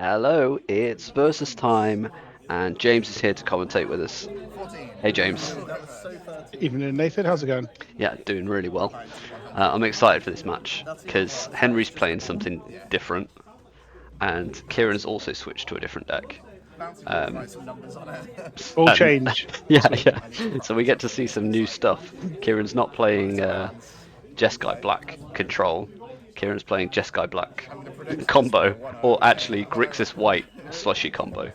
Hello, it's versus time, and James is here to commentate with us. Hey, James. Evening, Nathan. How's it going? Yeah, doing really well. I'm excited for this match because Henry's playing something different, and Kieran's also switched to a different deck. Um, All and change. yeah, So, yeah. So we get to see some new stuff. Kieran's not playing Jeskai Black control. Kieran's playing Jeskai Black combo, or actually Grixis White Slushie Combo.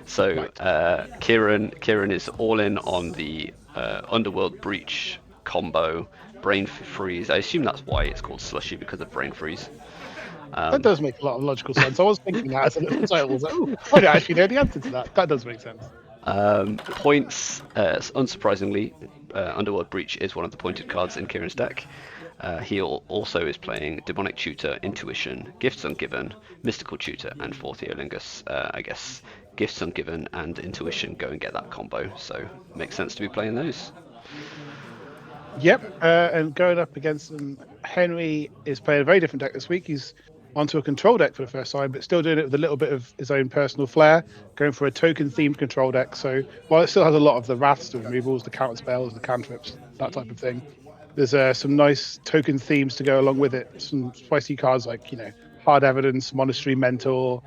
So right. Kieran is all in on the Underworld Breach combo, Brain Freeze. I assume that's why it's called Slushy because of Brain Freeze. That Um, does make a lot of logical sense. I was thinking that as a little title. I was like, oh, I don't actually know the answer to that. That does make sense. Points, unsurprisingly, Underworld Breach is one of the pointed cards in Kieran's deck. He also is playing Demonic Tutor, Intuition, Gifts Ungiven, Mystical Tutor, and Fourth Eolingus. I guess Gifts Ungiven and Intuition go and get that combo, so it makes sense to be playing those. Yep. And going up against them, Henry is playing a very different deck this week. He's onto a control deck for the first time, but still doing it with a little bit of his own personal flair, going for a token-themed control deck. So while it still has a lot of the wraths, the removals, the counter spells, the cantrips, that type of thing, there's some nice token themes to go along with it. Some spicy cards like, Hard Evidence, Monastery Mentor,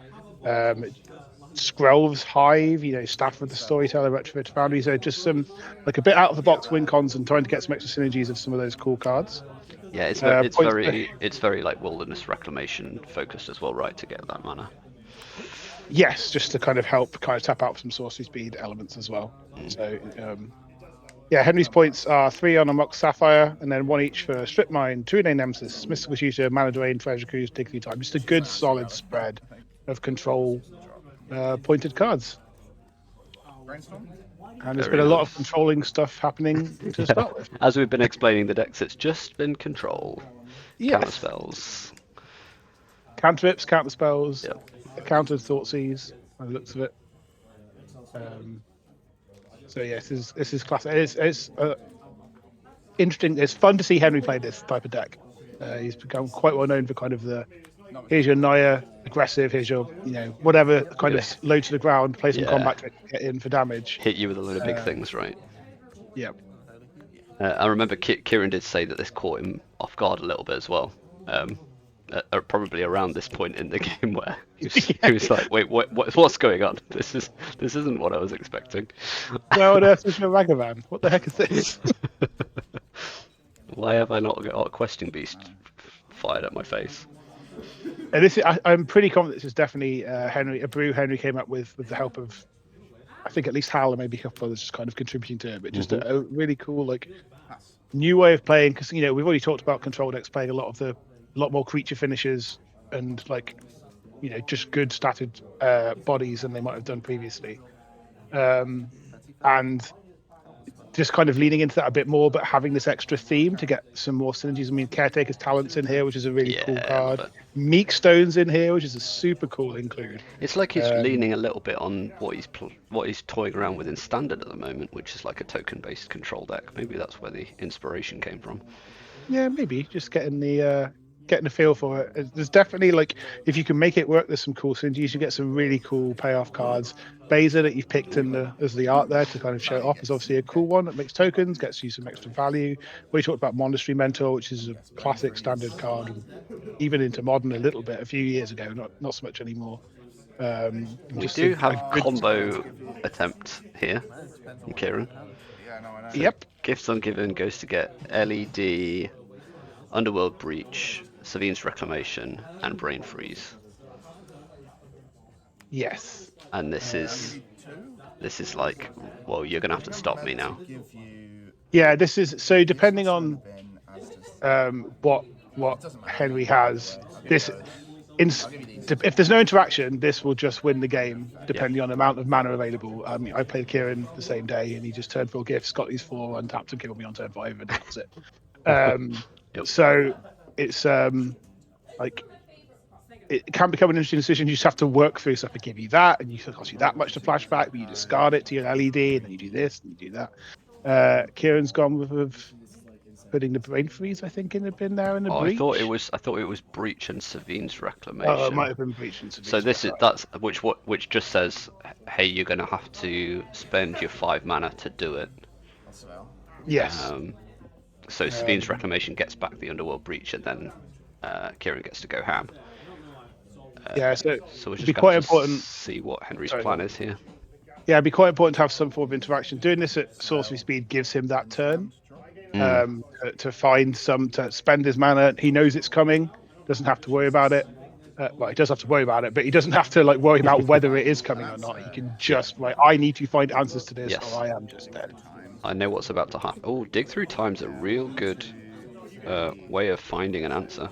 Scrolls Hive, Staff of the Storyteller, Retrofit Foundry. So just some like a bit out of the box win cons and trying to get some extra synergies of some of those cool cards. Yeah, Points. it's very like Wilderness Reclamation focused as well, right? To get that mana. Yes, just to kind of help tap out some sorcery speed elements as well. So yeah, Henry's points are 3 on a Mox Sapphire, and then 1 each for Strip Mine, True Name Nemesis, Mystical Tutor, Mana Drain, Treasure Cruise, Dig Through Time. Just a good solid spread of control pointed cards. And there's Very been a lot of nice. controlling stuff happening to start with. As we've been explaining the decks, it's just been control. Counter Yes. spells. Cantrips, counter spells, Yep. countered Thoughtseize, by the looks of it. So yes, this is classic. It's interesting. It's fun to see Henry play this type of deck. He's become quite well known for kind of here's your Naya aggressive, here's your whatever kind of low to the ground, play some combat trick, get in for damage. Hit you with a load of big things, right? Yeah. I remember Kieran did say that this caught him off guard a little bit as well. Probably around this point in the game where he was like, "Wait, what's going on? This isn't what I was expecting." Where on earth is your Ragavan? What the heck is this? Why have I not got a Questing Beast fired at my face? And I'm pretty confident this is definitely a brew Henry came up with the help of, I think, at least Hal and maybe a couple others just kind of contributing to it. But just a really cool new way of playing, because we've already talked about control decks playing a lot more creature finishes and just good statted bodies than they might have done previously, and just kind of leaning into that a bit more, but having this extra theme to get some more synergies. I mean, Caretaker's Talent's in here, which is a really cool card. Meek Stone's in here, which is a super cool include. It's like he's leaning a little bit on what he's toying around with in Standard at the moment, which is like a token-based control deck. Maybe that's where the inspiration came from. Yeah, maybe just getting the feel for it. There's definitely, if you can make it work, there's some cool synergies. You get some really cool payoff cards. Beza that you've picked as the art there to kind of show it off is obviously a cool one that makes tokens, gets you some extra value. We talked about Monastery Mentor, which is a classic standard card, and even into modern a little bit a few years ago, not so much anymore. We do have a combo attempt here from Kieran. So yep. Gifts Ungiven goes to get LED, Underworld Breach, Savine's Reclamation, and Brain Freeze. Yes. And this is like, well, you're gonna have to stop me now. Yeah, this is so depending on what Henry has. If there's no interaction, this will just win the game, depending on the amount of mana available. I mean, I played Kieran the same day, and he just turned 4 gifts, got these 4, untapped, and killed me on turn 5, and that's it. So it's it can become an interesting decision. You just have to work through stuff to give you that, and you cost you that much to flashback, but you discard it to your LED, and then you do this, and you do that. Kieran's gone with putting the brain freeze, I think, in the bin there in the Oh, breach. I thought it was breach and Savine's Oh, reclamation. it might have been breach and So that's which just says, hey, you're gonna have to spend your 5 mana to do it. Yes. So Savine's reclamation gets back the Underworld breach, and then Kieran gets to go ham. Yeah, so we're it'd just be going quite to important. see what Henry's Sorry. plan is here. Yeah, it'd be quite important to have some form of interaction. Doing this at sorcery speed gives him that turn to find some to spend his mana. He knows it's coming. Doesn't have to worry about it. Well, he does have to worry about it, but he doesn't have to like worry about whether it is coming or not. He can just like, I need to find answers to this, Yes. or I am just dead. I know what's about to happen. Oh, dig through time's a real good way of finding an answer.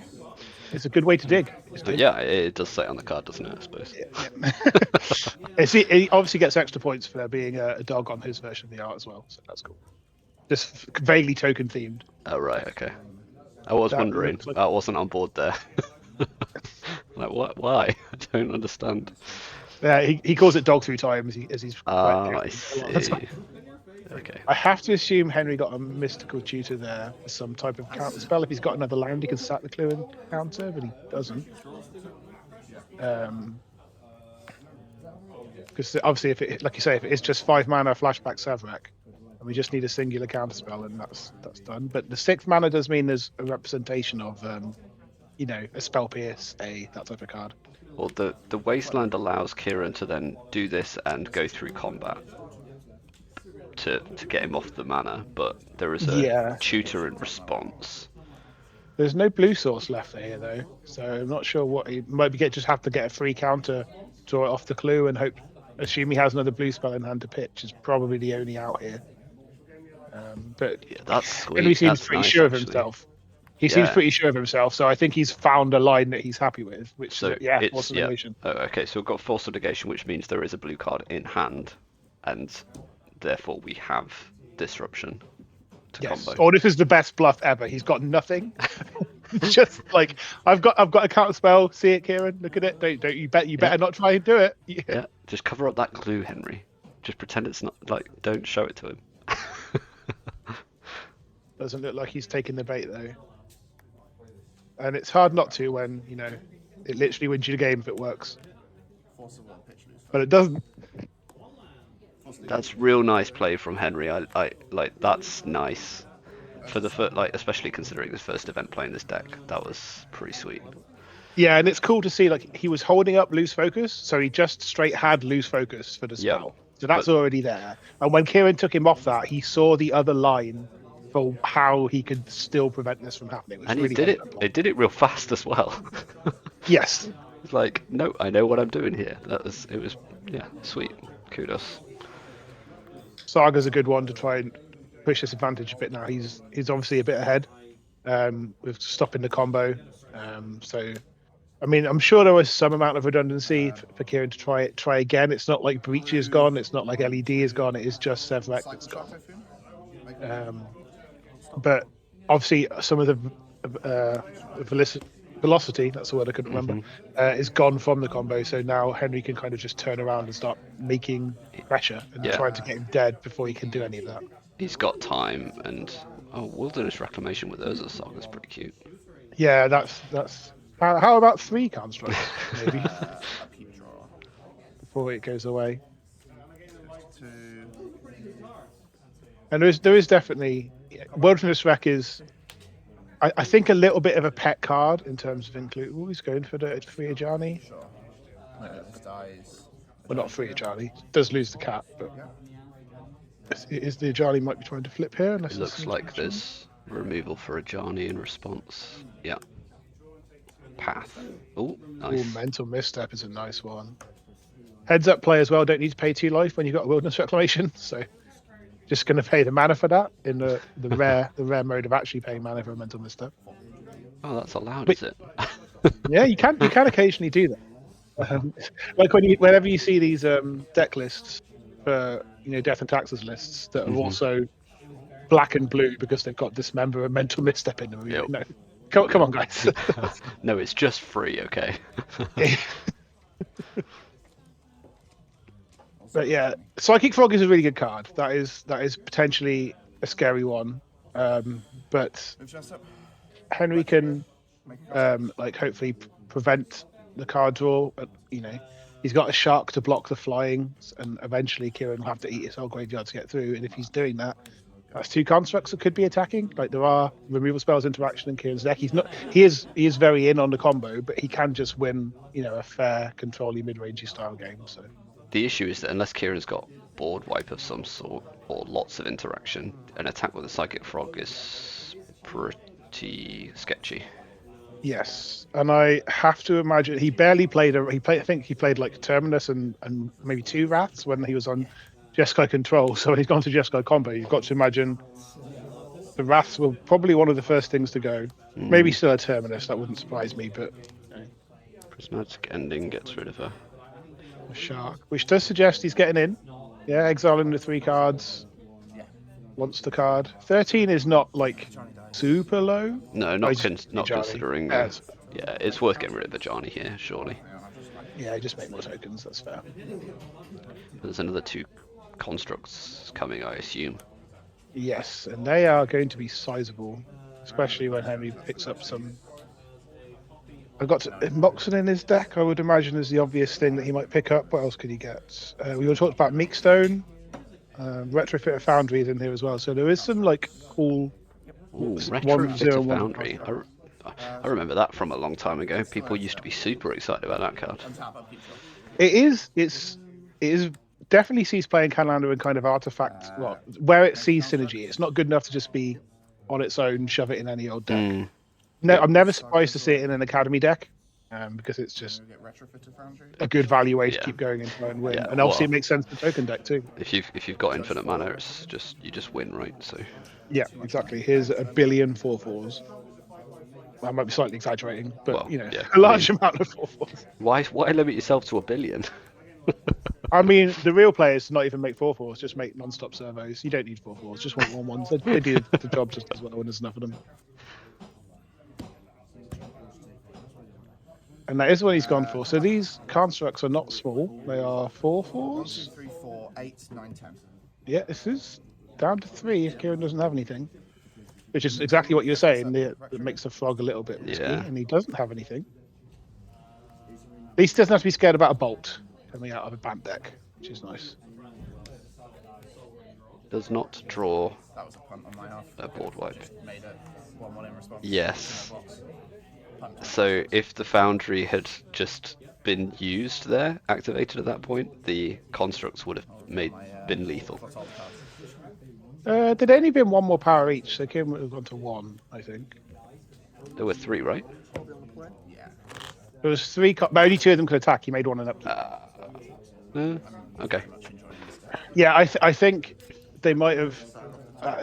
It's a good way to dig. Yeah, it does say on the card, doesn't it? I suppose. Yeah. He obviously gets extra points for there being a dog on his version of the art as well, so that's cool. Just vaguely token themed. Oh right, okay. I was wondering. Like... I wasn't on board there. Like what? Why? I don't understand. Yeah, he calls it dog through time as he's. I see. Okay. I have to assume Henry got a mystical tutor there for some type of counter spell. If he's got another land, he can sack the clue and counter, but he doesn't. Because obviously, if it, like you say, if it is just 5 mana flashback Savrak, and we just need a singular counter spell, and that's done. But the 6th mana does mean there's a representation of, a spell pierce, that type of card. Well, the Wasteland allows Kieran to then do this and go through combat to get him off the mana, but there is a tutor in response. There's no blue source left here though, so I'm not sure what he might be. Just have to get a free counter, draw it off the clue, and assume he has another blue spell in hand to pitch is probably the only out here. But yeah, that's sweet. Henry seems that's pretty nice, sure of actually. himself. He seems pretty sure of himself, so I think he's found a line that he's happy with. Which force of negation. Oh, okay, so we've got force of negation, which means there is a blue card in hand, and therefore we have disruption to combo. Or this is the best bluff ever. He's got nothing. Just like I've got a counter spell. See it, Kieran. Look at it. Don't you better not try and do it. Yeah. Just cover up that clue, Henry. Just pretend it's not like. Don't show it to him. Doesn't look like he's taking the bait though. And it's hard not to when it literally wins you the game if it works. But it doesn't. That's real nice play from Henry. I like that's nice for the first, like especially considering his first event playing this deck. That was pretty sweet. Yeah, and it's cool to see like he was holding up loose focus, so he just straight had loose focus for the spell. So that's already there. And when Kieran took him off that, he saw the other line for how he could still prevent this from happening. And he did it. It did it real fast as well. Yes. It's like, no, I know what I'm doing here. It was sweet. Kudos. Saga's a good one to try and push this advantage a bit now. He's obviously a bit ahead with stopping the combo. So, I mean, I'm sure there was some amount of redundancy for Kieran to try again. It's not like Breach is gone. It's not like LED is gone. It is just Sevrak that's gone. But obviously, some of the velocity, that's the word I couldn't remember, is gone from the combo. So now Henry can kind of just turn around and start making pressure and trying to get him dead before he can do any of that. He's got time, and Wilderness Reclamation with Urza Song is pretty cute. Yeah, that's. How about 3 constructs, maybe, before it goes away? And there is definitely Wilderness Wreck is, I think, a little bit of a pet card in terms of include. Oh, he's going for the free Ajani. Well, not free Ajani. Does lose the cat, but is the Ajani might be trying to flip here? It looks like there's removal for Ajani in response. Yeah. Path. Oh, nice. Ooh, Mental Misstep is a nice one. Heads up, play as well. Don't need to pay 2 life when you've got a Wilderness Reclamation. So, just going to pay the mana for that in the rare mode of actually paying mana for a Mental Misstep. Oh, that's allowed, is it? Yeah, you can occasionally do that. Like whenever you see these deck lists for Death and Taxes lists that are also black and blue because they've got Dismember and Mental Misstep in them. Yep. No, come on, guys. No, it's just free, okay. But yeah, Psychic Frog is a really good card. That is potentially a scary one. But Henry can like hopefully prevent the card draw. He's got a shark to block the flying, and eventually Kieran will have to eat his whole graveyard to get through. And if he's doing that, that's two constructs that could be attacking. Like there are removal spells interaction in Kieran's deck. He's not. He is very in on the combo, but he can just win. A fair, controlly mid-rangey style game. So The issue is that unless Kieran's got board wipe of some sort or lots of interaction, an attack with a psychic frog is pretty sketchy. yes, and I have to imagine he barely played. I think he played like Terminus and maybe 2 Wraths when he was on Jeskai Control. So when he's gone to Jeskai Combo, you've got to imagine the Wraths were probably one of the first things to go. Maybe still a Terminus, that wouldn't surprise me, but Prismatic Ending gets rid of her. a Shark, which does suggest he's getting in. Yeah, exiling the 3 cards. Wants the card. 13 is not like super low. No, not considering. Yeah, Yeah, it's worth getting rid of Vajani here, surely. yeah, just make more tokens. That's fair. There's another 2 constructs coming, I assume. Yes, and they are going to be sizable, especially when Henry picks up some. I've got Moxon in his deck. I would imagine is the obvious thing that he might pick up. What else could he get? We already talked about Meekstone. Retrofit Foundry is in here as well, so there is some like cool. Ooh, Retrofit Foundry. I remember that from a long time ago. People used to be super excited about that card. It is definitely sees playing Canlander and kind of artifact. Well, where it sees synergy, it's not good enough to just be on its own. Shove it in any old deck. No, I'm never surprised to see it in an academy deck. Because it's just a good value way to keep going and try and win. Yeah, and obviously it makes sense for token deck too. If you've got infinite mana, it's just you just win, right? So yeah, exactly. Here's a billion 4/4s. I might be slightly exaggerating, but a large amount of 4/4s. Why limit yourself to 1 billion? I mean, the real players not even make 4/4s, just make non-stop servos. You don't need 4/4s, just want 1/1s. They do the job just as well when there's enough of them. And that is what he's gone for. So these constructs are not small. They are 4/4s. 1, 2, 3, 4, 8, 9, 10. Yeah, this is down to 3 if Kieran doesn't have anything. Which is exactly what you're saying. It makes the frog a little bit risky, and he doesn't have anything. At least he doesn't have to be scared about a bolt coming out of a band deck, which is nice. Does not draw That was a punt on my half. a board wipe. Made it 1-1 in response. Yes. So if the Foundry had just been used there, activated at that point, the constructs would have been lethal. There'd only been 1 more power each, so Kieran would have gone to 1, I think. There were 3, right? Yeah. There was 3, but only 2 of them could attack. He made 1 and up. Okay. Yeah, I think they might have,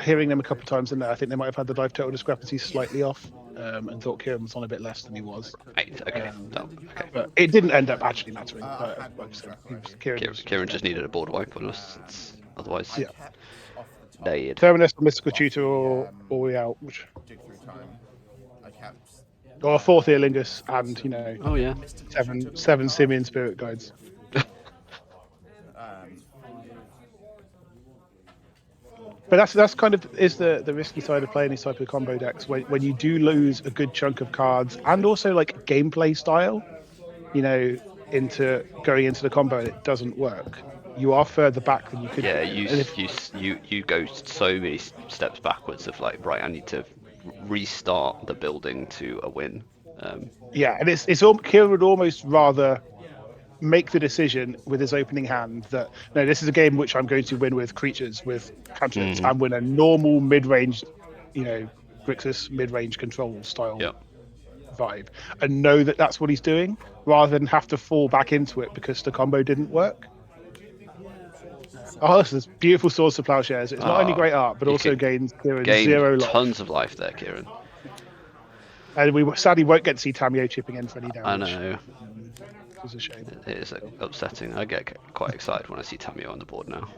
hearing them a couple of times in there, I think they might have had the life total discrepancy slightly off. And thought Kieran was on a bit less than he was. Right, okay. But it didn't end up actually mattering. Kieran just needed a board wipe on us. Otherwise, dead. Terminus, Mystical Tutor, or Way Out, which Dig through time. I kept. or a 4th Earlingus, and Oh yeah. 7 Simian Spirit Guides. But that's kind of is the risky side of playing these type of combo decks when you do lose a good chunk of cards and also like gameplay style, into going into the combo and it doesn't work. You are further back than you could. Yeah, you go so many steps backwards of like, right, I need to restart the building to a win. Yeah, and it's all Kieran would almost rather make the decision with his opening hand that no, this is a game which I'm going to win with creatures, with cantrips, and win a normal mid-range, Grixis mid-range control style vibe, and know that that's what he's doing, rather than have to fall back into it because the combo didn't work. Oh, this is beautiful Swords to Plowshares. It's not only great art, but also gains Kieran 0 life. Tons of life there, Kieran. And we sadly won't get to see Tamio chipping in for any damage. I know. It's a shame. It is upsetting. I get quite excited when I see Tamio on the board now.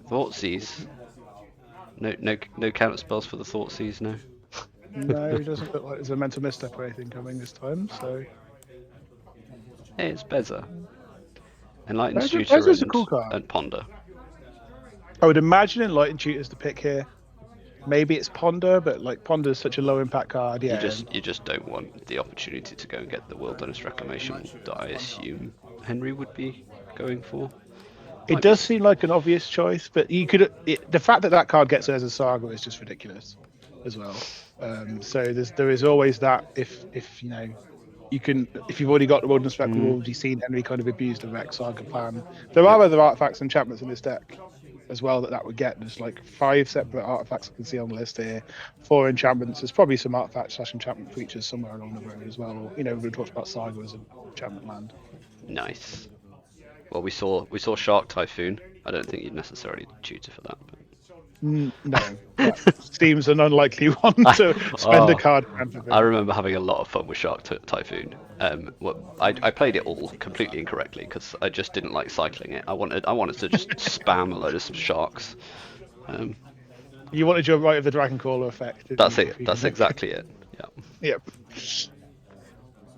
Thoughtseize. No counter spells for the Thoughtseize, no. No, it doesn't look like there's a mental misstep or anything coming this time. So. Hey, it's Beza. Enlightened Beza's Tutor a cool card. and Ponder. I would imagine Enlightened Tutor's the pick here. Maybe it's Ponder, but like Ponder's such a low impact card. Yeah, You just don't want the opportunity to go and get the Wilderness Reclamation that I assume Henry would be going for. it does seem like an obvious choice, but you could. The fact that card gets there as a Saga is just ridiculous, as well. So there is always that if you know. You can, if you've already got the Wilderness Rec, we've already seen Henry kind of abuse the Rec Saga plan. There are other artifacts and enchantments in this deck as well that would get. There's like 5 separate artifacts I can see on the list here, 4 enchantments. There's probably some artifact / enchantment features somewhere along the road as well. Or, you know, we talked about Saga as an enchantment land. Nice. Well, we saw Shark Typhoon. I don't think you'd necessarily tutor for that. But... No, that seems an unlikely one to spend a card. I remember having a lot of fun with Shark Typhoon. I played it all completely incorrectly because I just didn't like cycling it. I wanted to just spam a load of sharks. You wanted your Right of the Dragoncrawler effect. That's it. That's exactly it. Yeah. Yep.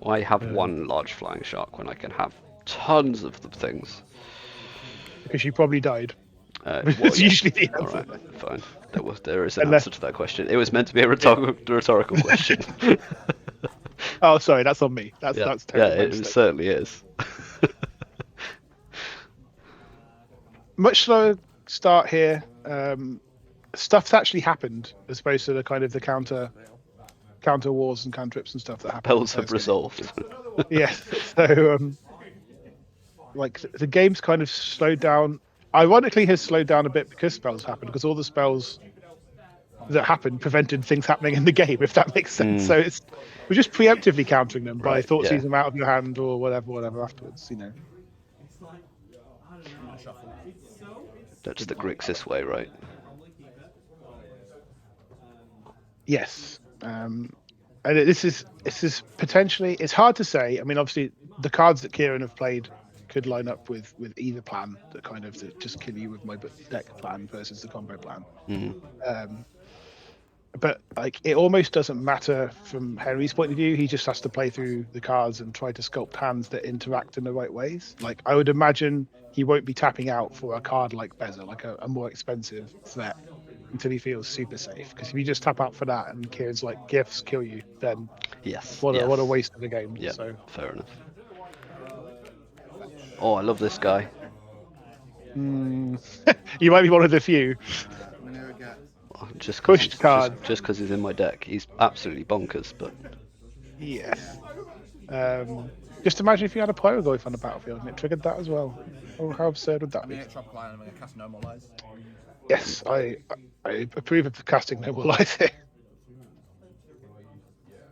Why have one large flying shark when I can have tons of the things? Because you probably died. It's usually the answer. All right, fine. There is an answer to that question. It was meant to be a rhetorical question. Oh, sorry, that's on me. That's it certainly is. Much slower start here. Stuff's actually happened as opposed to the kind of the counter wars and cantrips and stuff that happened. Spells have resolved. Yes. So like the game's kind of slowed down. Ironically, has slowed down a bit because spells happened, because all the spells that happened prevented things happening in the game, if that makes sense. So we're just preemptively countering them by seizing them out of your hand or whatever afterwards, you know. That's the Grixis way, right? Yes. And this is potentially, it's hard to say. I mean, obviously, the cards that Kieran have played could line up with either plan, that kind of just kill you with my deck plan versus the combo plan. But like it almost doesn't matter from Henry's point of view. He just has to play through the cards and try to sculpt hands that interact in the right ways. Like I would imagine he won't be tapping out for a card like Bezer, like a more expensive threat, until he feels super safe. Because if you just tap out for that and Kieran's like gifts kill you, then what a waste of the game. Yeah, so fair enough. Oh, I love this guy. You might be one of the few. Just pushed card. Just because he's in my deck, he's absolutely bonkers. But yes. Just imagine if you had a Pyrogoyf on the battlefield and it triggered that as well. Oh, how absurd would that be? Yes, I approve of casting No More Lies here.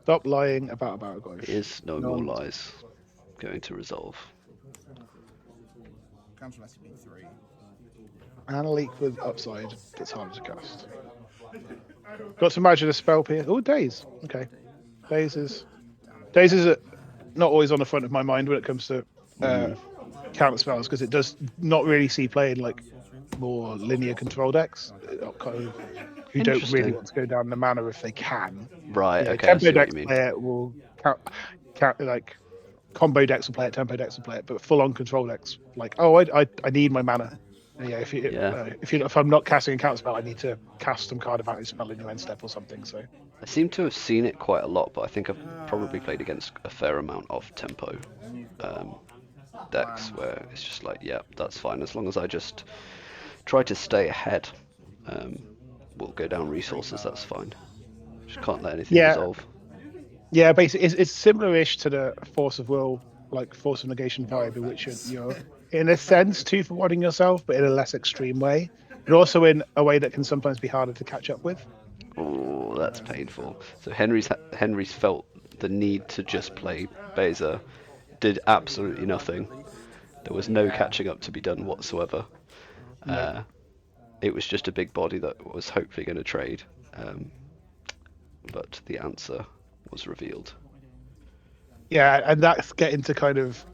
Stop lying about Pyrogoyf. Is no more lies going to resolve? And a leak with upside that's harder to cast. Got to imagine a spell here. Oh, Daze. Okay. Daze is not always on the front of my mind when it comes to counter spells, because it does not really see play in like more linear control decks, kind of, who don't really want to go down the mana if they can. Right. Okay. Tempo decks play it will count like combo decks will play it, tempo decks will play it, but full on control decks like, oh, I need my mana. If I'm not casting a counter spell, I need to cast some card advantage spell in your end step or something. So I seem to have seen it quite a lot, but I think I've probably played against a fair amount of tempo decks where it's just like, yeah, that's fine as long as I just try to stay ahead. We'll go down resources. That's fine. Just can't let anything resolve. Yeah, basically, it's similar-ish to the Force of Will, like Force of Negation vibe, in which you're in a sense two-for-one yourself, but in a less extreme way, but also in a way that can sometimes be harder to catch up with. Oh, that's painful. So Henry's felt the need to just play Bezer, did absolutely nothing. There was no catching up to be done whatsoever. No. It was just a big body that was hopefully going to trade, but the answer was revealed. Yeah, and that's getting to kind of,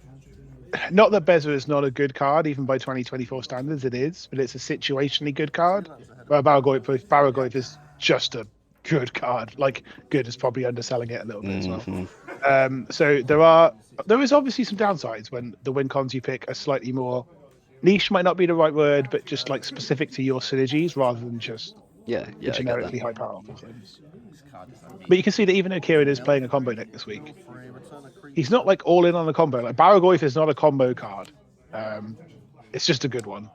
not that Bezer is not a good card, even by 2024 standards, it is, but it's a situationally good card. Where Pyrogoyf is just a good card. Like, good is probably underselling it a little bit as well. So there is obviously some downsides when the win cons you pick are slightly more niche might not be the right word, but just like specific to your synergies rather than just Yeah, the I get generically that. high powerful things. This card is unbeatable. But you can see that even though Kieran is playing a combo deck this week, Free return a creature. he's not like all in on the combo. Like Baragoyf is not a combo card. It's just a good one.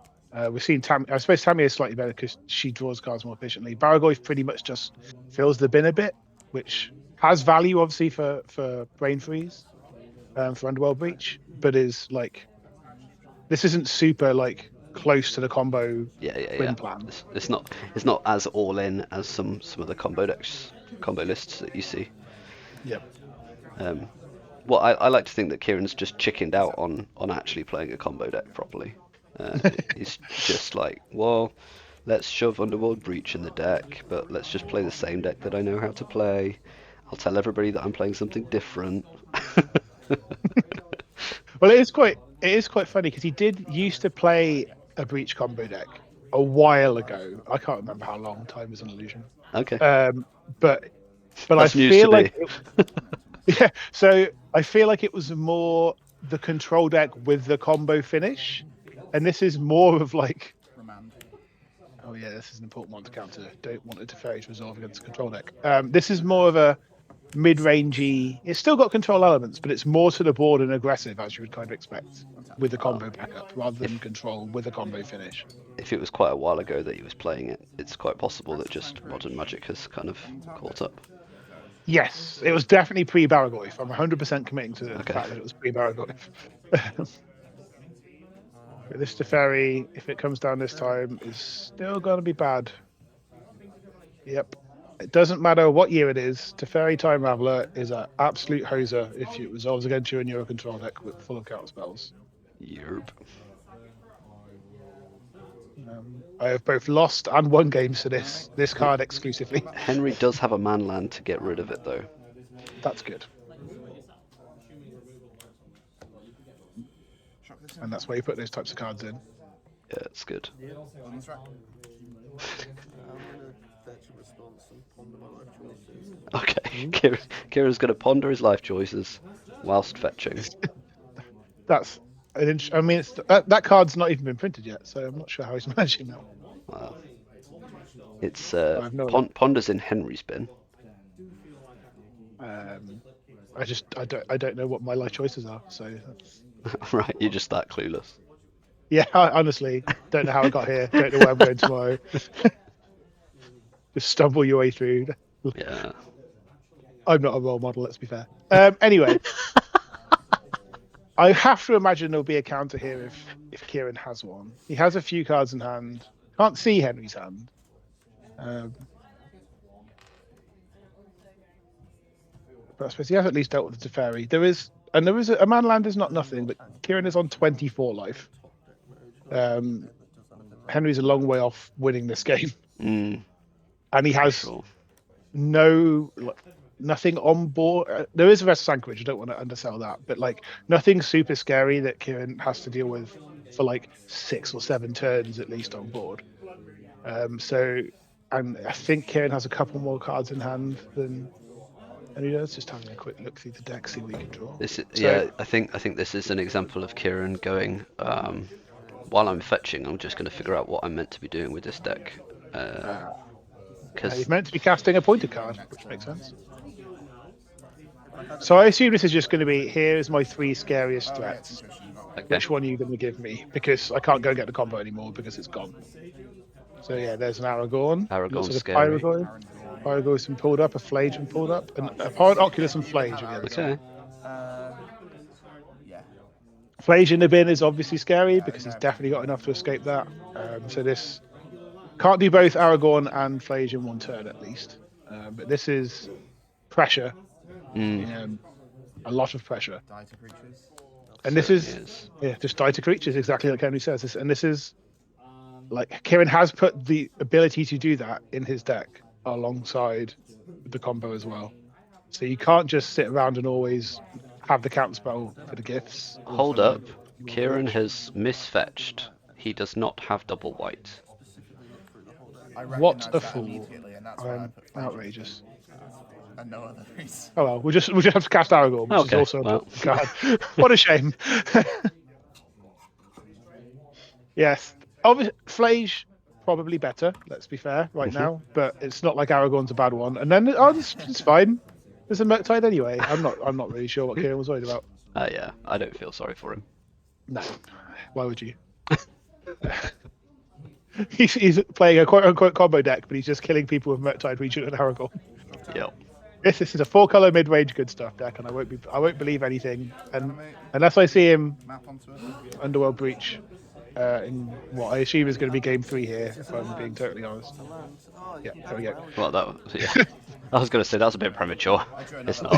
We've seen Tam. I suppose Tammy is slightly better because she draws cards more efficiently. Baragoyf pretty much just fills the bin a bit, which has value obviously for Brain Freeze, for Underworld Breach, but is like this isn't super like close to the combo Yeah. win plan. It's not as all in as some of the combo lists that you see. Yep. Well, I like to think that Kieran's just chickened out on actually playing a combo deck properly. He's just like, well, let's shove Underworld Breach in the deck, but let's just play the same deck that I know how to play. I'll tell everybody that I'm playing something different. Well, it is quite funny because he did used to play a Breach combo deck a while ago. I can't remember how long. Time is an illusion. Okay. But I That's news feel to like me. yeah. So I feel like it was more the control deck with the combo finish, and this is more of like, Remand. oh yeah, this is an important one to counter. Don't want a Teferi to resolve against the control deck. This is more of a mid-rangey. It's still got control elements, but it's more to the board and aggressive, as you would kind of expect, with the combo backup rather than control with a combo finish. If it was quite a while ago that he was playing it, it's quite possible that just Modern Magic has kind of caught up. Yes, it was definitely pre-Baragoyf. I'm 100% committing to the Okay. fact that it was pre-Baragoyf. But this Teferi, if it comes down this time, is still going to be bad. Yep. It doesn't matter what year it is. Teferi Time Raveler is an absolute hoser if it resolves against you in your control deck with full of counter spells. Yerp. I have both lost and won games to this card exclusively. Henry does have a man land to get rid of it though. That's good. And that's why you put those types of cards in. Yeah, it's good. On the track. Okay, Kieran's going to ponder his life choices whilst fetching. That's I mean, that card's not even been printed yet, so I'm not sure how he's managing that. Wow. It's I've no idea. Ponder's in Henry's bin. I don't know what my life choices are, so Right, you're just that clueless. yeah, I honestly don't know how I got here. Don't know where I'm going tomorrow. Just stumble your way through. Yeah. I'm not a role model, let's be fair. Anyway, I have to imagine there'll be a counter here if Kieran has one. He has a few cards in hand. Can't see Henry's hand. But I suppose he has at least dealt with the Teferi. There is a man land is not nothing, but Kieran is on 24 life. Henry's a long way off winning this game, and he has nothing on board. There is a Vessel's Anchorage. I don't want to undersell that, but like nothing super scary that Kieran has to deal with for like 6 or 7 turns at least on board. And I think Kieran has a couple more cards in hand than he does. Just having a quick look through the deck, see what he can draw. I think this is an example of Kieran going. While I'm fetching, I'm just going to figure out what I'm meant to be doing with this deck. He's meant to be casting a pointed card, which makes sense. So I assume this is just going to be, here's my 3 scariest threats. Okay. Which one are you going to give me? Because I can't go and get the combo anymore because it's gone. So yeah, there's an Aragorn. Aragorn's scary. Aragorn's been pulled up, a Phlegon been pulled up, and a Pirate Oculus and Phlegon are the other side. Okay. Yeah. Phlegon in the bin is obviously scary because he's definitely got enough to escape that. So this can't do both Aragorn and Phlegon in one turn at least. But this is pressure. A lot of pressure. Die to creatures. And this is just die to creatures, exactly like Henry says. This is like Kieran has put the ability to do that in his deck alongside the combo as well. So you can't just sit around and always have the counterspell for the gifts. Hold up. Kieran has misfetched. He does not have double white. What a that fool. immediately, and that's why I I'm put Phlegon. outrageous. And no other reason. Oh well, we'll just have to cast Aragorn, which is also a card. What a shame. Yes. Obviously, Flage probably better. Let's be fair right now, but it's not like Aragorn's a bad one. And then it's fine. There's a Murktide anyway. I'm not really sure what Kieran was worried about. Yeah, I don't feel sorry for him. No. Why would you? he's playing a quote unquote combo deck, but he's just killing people with Murktide, Regent, and Aragorn. Yep. This is a 4-color mid-range good stuff deck, and I won't believe anything, and unless I see him Map onto it. Underworld Breach in what I assume is going to be game 3 here, if I'm being totally honest. Yeah, there we go. Well, yeah. I was going to say that was a bit premature. It's not.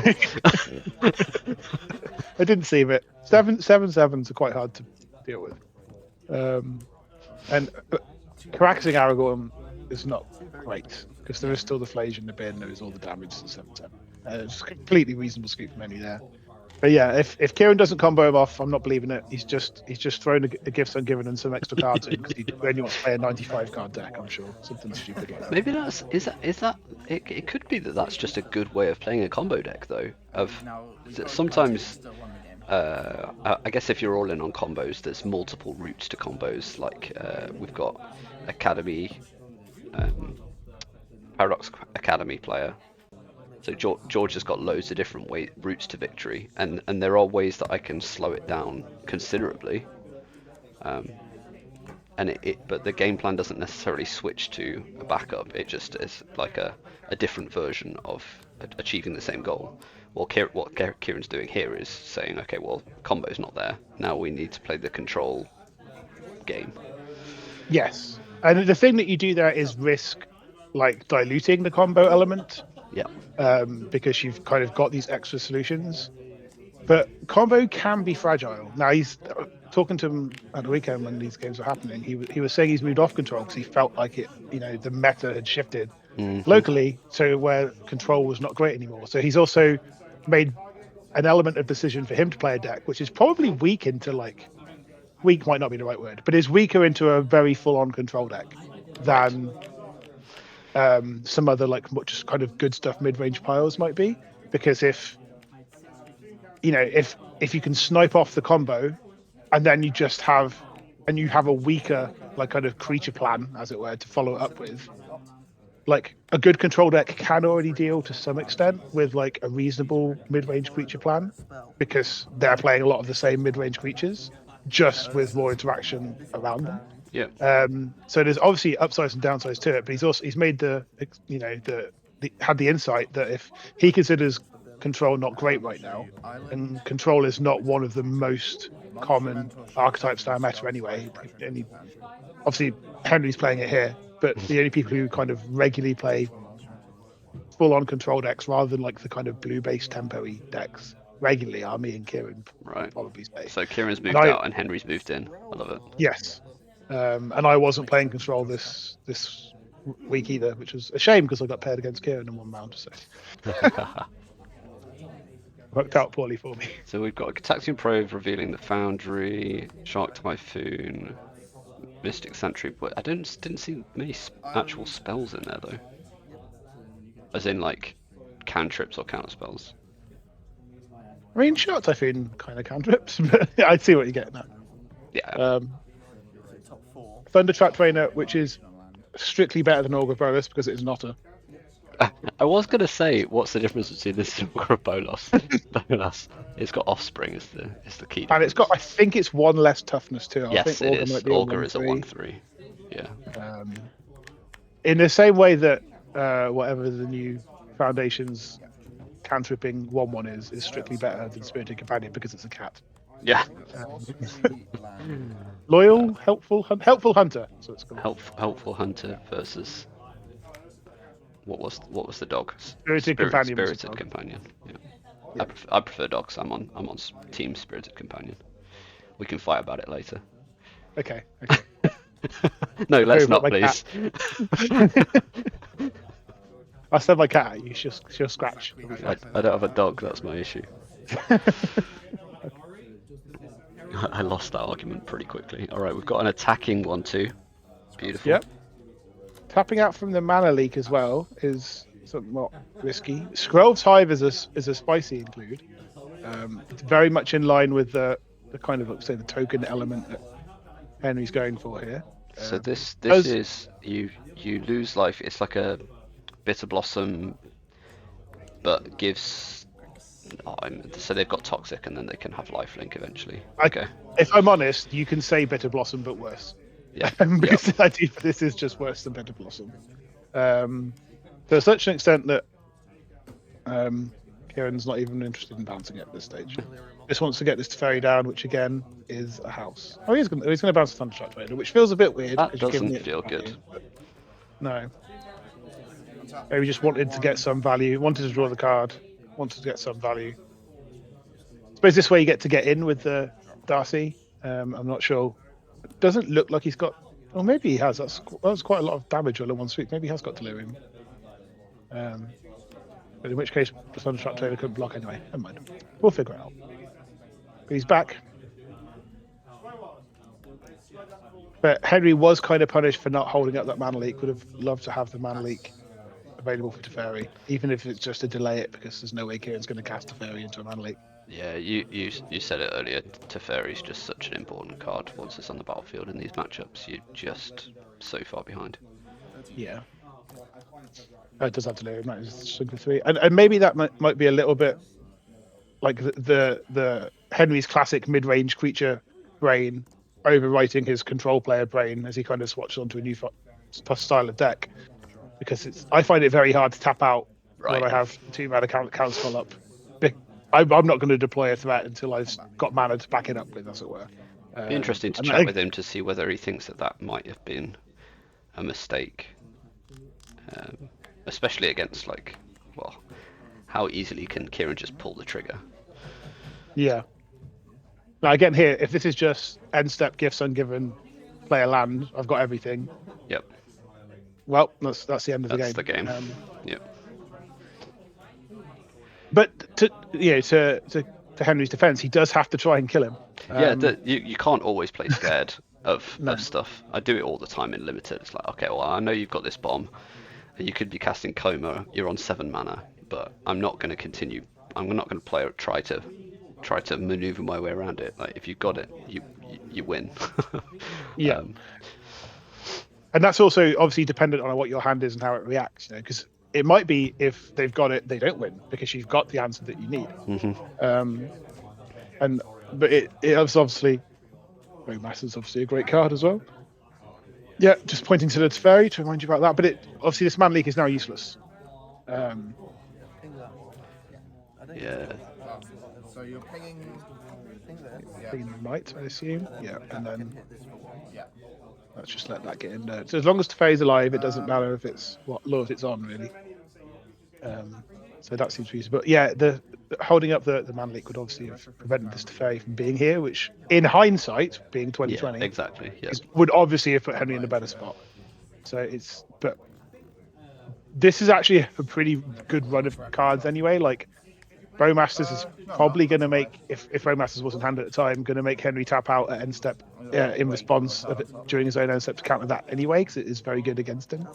I didn't see it. 7/7s are quite hard to deal with, and Caraxing Aragorn is not great because there is still the Flage in the bin. There is all the damage to 7/7. It's a completely reasonable scoop from any there. But yeah, if Kieran doesn't combo him off, I'm not believing it. He's just thrown a Gifts Ungiven and some extra cards in because he only wants to play a 95 card deck. I'm sure something stupid like that. Maybe it could be that's just a good way of playing a combo deck though. Sometimes I guess if you're all in on combos, there's multiple routes to combos. Like we've got Academy, Paradox Academy player. So George has got loads of different routes to victory, and there are ways that I can slow it down considerably. But the game plan doesn't necessarily switch to a backup. It just is like a different version of achieving the same goal. Well, what Kieran's doing here is saying, okay, well, combo's not there. Now we need to play the control game. Yes, and the thing that you do there is risk like diluting the combo element. Yeah. Because you've kind of got these extra solutions. But combo can be fragile. Now, he's talking to him at the weekend when these games were happening. He was saying he's moved off control because he felt like the meta had shifted locally to where control was not great anymore. So he's also made an element of decision for him to play a deck, which is probably weak might not be the right word, but is weaker into a very full-on control deck than some other just kind of good stuff mid-range piles might be, because if you can snipe off the combo and then you have a weaker kind of creature plan, as it were, to follow up with, like a good control deck can already deal to some extent with like a reasonable mid-range creature plan, because they're playing a lot of the same mid-range creatures just with more interaction around them. Yeah. So there's obviously upsides and downsides to it, but he's made had the insight that if he considers control not great right now, and control is not one of the most common archetypes that are meta anyway. And obviously Henry's playing it here, but the only people who kind of regularly play full-on control decks rather than like the kind of blue-based tempo-y decks regularly are me and Kieran. Right. Probably say. So Kieran's moved out and Henry's moved in. I love it. Yes. And I wasn't playing control this week either, which was a shame because I got paired against Kieran in one round. So worked out poorly for me. So we've got Taxian Probe revealing the Foundry, Shark Typhoon, Mystic Sentry, but I didn't see many actual spells in there though. As in like cantrips or counter spells. I mean, Shark Typhoon kind of cantrips, but I see what you're getting at. Yeah. Thundertrap Trainer, which is strictly better than Augur Bolas because it is not a. I was gonna say, what's the difference between this and Augur Bolas? It's got Offspring is the key. And it's got, I think it's one less toughness too. Yes, I think it is. Augur is a 1/3. Yeah. In the same way that whatever the new Foundation's cantripping 1/1 is strictly better than Spirited Companion because it's a cat. Yeah. Loyal, helpful hunter. So it's called. Helpful hunter versus what was the dog? Spirited Companion. Spirited Companion. Yeah. I prefer dogs. I'm on team Spirited Companion. We can fight about it later. Okay. No, let's not, please. I said my cat at you. She'll scratch. I don't have a dog. That's my issue. I lost that argument pretty quickly. All right, we've got an attacking 1/2. Beautiful. Yep. Tapping out from the mana leak as well is somewhat risky. Skrelv's Hive is a spicy include. It's very much in line with the kind of, let's say, the token element that Henry's going for here. So this as- is you lose life. It's like a bitter blossom, but gives. Oh, so they've got toxic, and then they can have lifelink eventually. Okay. If I'm honest, you can say Bitter Blossom, but worse. Yeah. Because the idea for this is just worse than Bitter Blossom. To such an extent that Kieran's not even interested in bouncing it at this stage. Just wants to get this Teferi down, which again is a house. Oh, he's going to bounce the Thunderstruck Trader, which feels a bit weird. That doesn't feel good. No. Maybe just wanted to get some value, wanted to draw the card, wanted to get some value. I suppose this way you get to get in with the Darcy. I'm not sure. It doesn't look like he's got. Or maybe he has. That was quite a lot of damage all in one sweep. Maybe he has got Delirium. But in which case, the Thunderstruck Trader couldn't block anyway. Never mind. We'll figure it out. But he's back. But Henry was kind of punished for not holding up that mana leak. Would have loved to have the mana leak available for Teferi, even if it's just to delay it, because there's no way Kieran's going to cast Teferi into a mana leak. Yeah, you said it earlier. Teferi's just such an important card. Once it's on the battlefield in these matchups, you're just so far behind. Yeah. It does have Delirium. That is swing for 3, and maybe that might be a little bit like the Henry's classic mid-range creature brain overwriting his control player brain as he kind of swatches onto a new style of deck, because I find it very hard to tap out when I have 2 mana counterspell up. I'm not going to deploy a threat until I've got mana to back it up with, as it were. Be interesting to chat with him to see whether he thinks that might have been a mistake, especially against how easily can Kieran just pull the trigger? Yeah. Now again, here, if this is just end step, gifts ungiven, play a land, I've got everything. Yep. Well, that's the end of the game. That's the game. Yep. But to Henry's defense, he does have to try and kill him. You can't always play scared of stuff. I do it all the time in limited. It's like, okay, well, I know you've got this bomb. You could be casting Coma. You're on 7 mana, but I'm not going to continue. I'm not going to try to maneuver my way around it. Like, if you've got it, you win. Yeah. And that's also obviously dependent on what your hand is and how it reacts. Because it might be if they've got it, they don't win because you've got the answer that you need. Mm-hmm. But it's obviously, Master's obviously a great card as well. Yeah, just pointing to the Teferi to remind you about that. But obviously this mana leak is now useless. Yeah. So you're pinging. Pinging the Knight, I assume. Yeah, and then Yeah. let's just let that get in there. So as long as Teferi's alive, it doesn't matter if it's what lure it's on, really. So that seems to be useful. But yeah, the holding up the mana leak would obviously have prevented this Teferi from being here, which in hindsight, being 2020, Yeah, exactly. Yeah. would obviously have put Henry in a better spot. So but this is actually a pretty good run of cards anyway. Like Bowmasters is probably going to make, if Bowmasters wasn't hand at the time, going to make Henry tap out at end step in response during his own end step to counter that anyway, because it is very good against him.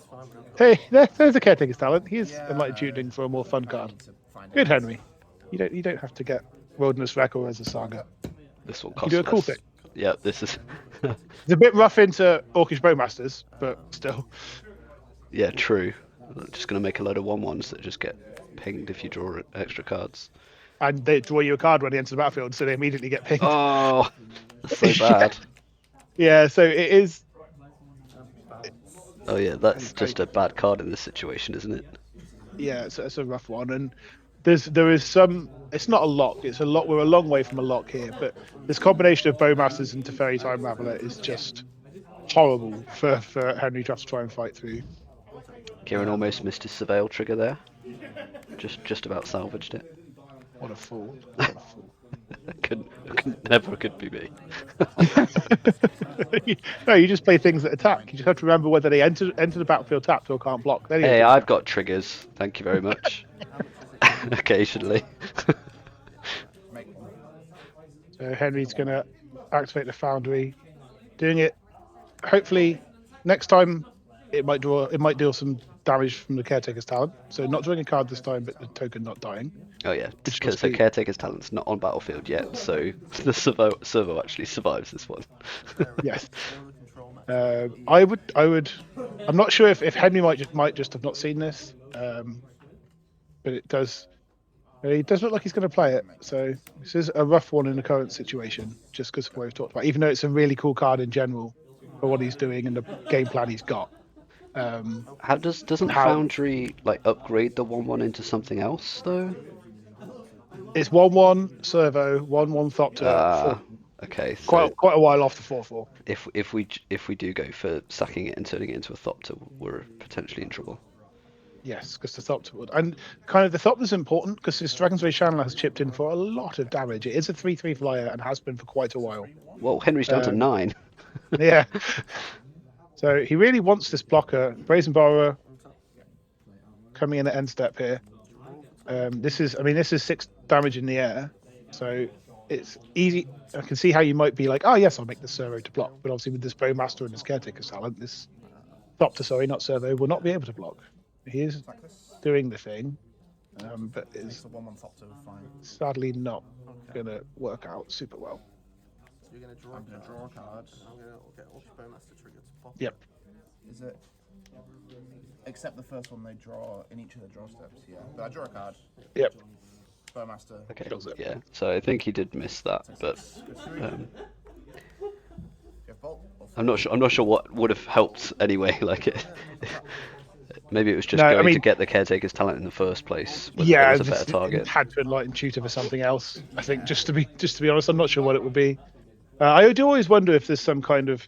Hey, there's a Caretaker's Talent. He is Enlightened Tutoring for a more fun card. Good, Henry. You don't have to get Wilderness Wreck or as a Saga. This will You cost do a cool less. thing. Yeah, this is. It's a bit rough into Orcish Bowmasters, but still. Yeah, true. I'm just going to make a load of 1/1s that just get pinged if you draw extra cards. And they draw you a card when they enter the battlefield, so they immediately get pinged. Oh, that's so bad. Yeah, so it is. Oh yeah, that's just a bad card in this situation, isn't it? Yeah, it's a rough one, and there is some. It's not a lock. It's a lot. We're a long way from a lock here, but this combination of Bowmasters and Teferi Time Raveler is just horrible for Henry to have to try and fight through. Kieran almost missed his surveil trigger there. Just about salvaged it. What a fool! What a fool! Never could be me. No, you just play things that attack. You just have to remember whether they enter the battlefield tapped or can't block. Then Hey, I've got triggers. Thank you very much. Occasionally. So Henry's going to activate the Foundry, doing it. Hopefully, next time it might deal some damage from the Caretaker's talent. So not drawing a card this time, but the token not dying. Oh yeah, Which so must be- Caretaker's talent's not on battlefield yet, so the servo actually survives this one. Yes. I would. I'm not sure if Henry might just have not seen this, but it does. He does look like he's going to play it. So this is a rough one in the current situation, just because of what we've talked about. Even though it's a really cool card in general for what he's doing and the game plan he's got. How doesn't Foundry like upgrade the 1/1 into something else though? It's 1/1 servo, 1/1 Thopter. Okay, so Quite a while off the 4/4. if we do go for sacking it and turning it into a Thopter, we're potentially in trouble. Yes, because the Thopter would. And kind of the Thopter's important because this Dragon's Rage Chandler has chipped in for a lot of damage. It is a 3/3 flyer and has been for quite a while. Well, Henry's down to 9. Yeah. So he really wants this blocker. Brazen Borrower coming in at end step here. This is 6 damage in the air. So it's easy. I can see how you might be like, oh yes, I'll make the servo to block. But obviously with this Bowmaster and his Caretaker's talent, this Thopter, sorry, not servo, will not be able to block. He is doing the thing, but is The 1/1 Thopter fine. sadly not going to work out super well. So you're going to draw I'm going to draw a card. I'm going to get Bowmaster trigger to pop. Yep. Is it? Except the first one they draw in each of the draw steps, yeah. But I draw a card. Yep. Bowmaster. Okay, Kills it. yeah. So I think he did miss that, but You have bolt or I'm not sure what would have helped anyway. Like it, maybe it was just No, I going to mean- get the Caretaker's talent in the first place. Whether Yeah, it was a better target. had to enlighten Tutor for something else. I think just to be honest, I'm not sure what it would be. I do always wonder if there's some kind of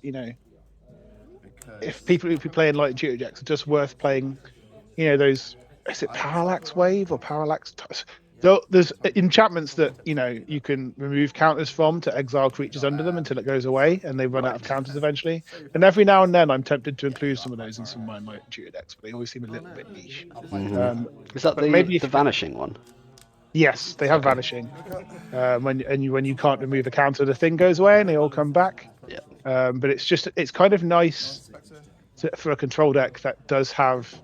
if people who play Enlightened Tutor decks are just worth playing. Those, is it Parallax Wave or Parallax? There's enchantments that you can remove counters from to exile creatures under them until it goes away, and they run out of counters eventually. And every now and then, I'm tempted to include some of those in some of my Enlightened Tutor decks, but they always seem a little bit niche. Is that but maybe the if- vanishing one? Yes, they have vanishing. When you can't remove a counter, the thing goes away and they all come back. Yeah. But it's kind of nice for a control deck that does have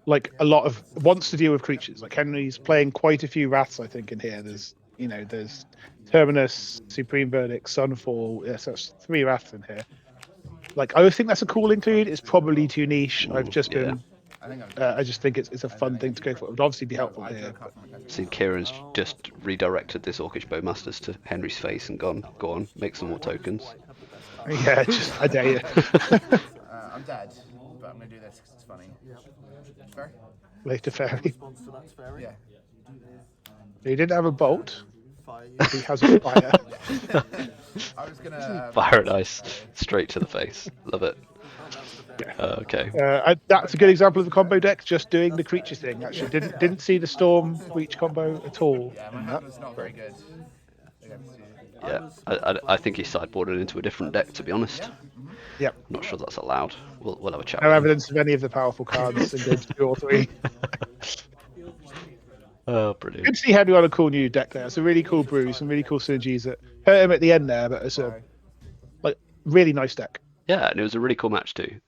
like a lot of wants to deal with creatures. Like Henry's playing quite a few Wraths, I think, in here. There's Terminus, Supreme Verdict, Sunfall. Yes, that's 3 Wraths in here. Like I always think that's a cool include. It's probably too niche. I've just been. I just think it's a fun thing to go for. It would obviously be helpful here. See, Kieran's just redirected this Orcish Bowmasters to Henry's face and gone. Go on, make some more tokens. Yeah, I dare you. I'm dead, but I'm going to do this because it's funny. Fair? Later Fairy. Response to that's fairy. Yeah. He didn't have a bolt. Fire you. He has a fire. I was going to... Fire and ice straight to the face. Love it. Okay. That's a good example of the combo deck just doing the creature thing. Actually, didn't see the storm breach combo at all. Yeah, my hand was not very good. Yeah, I think he sideboarded into a different deck, to be honest. Yep. Not sure that's allowed. We'll have a chat. No with him. evidence of any of the powerful cards in games 2 or 3. Oh, Good brilliant. to see Henry on a cool new deck there. It's a really cool brew, some really cool synergies that hurt him at the end there, but it's a really nice deck. Yeah, and it was a really cool match too.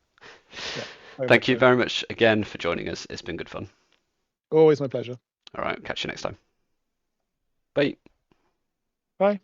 Very Thank much you so. very much again for joining us. It's been good fun. Always my pleasure. All right, catch you next time. Bye. Bye.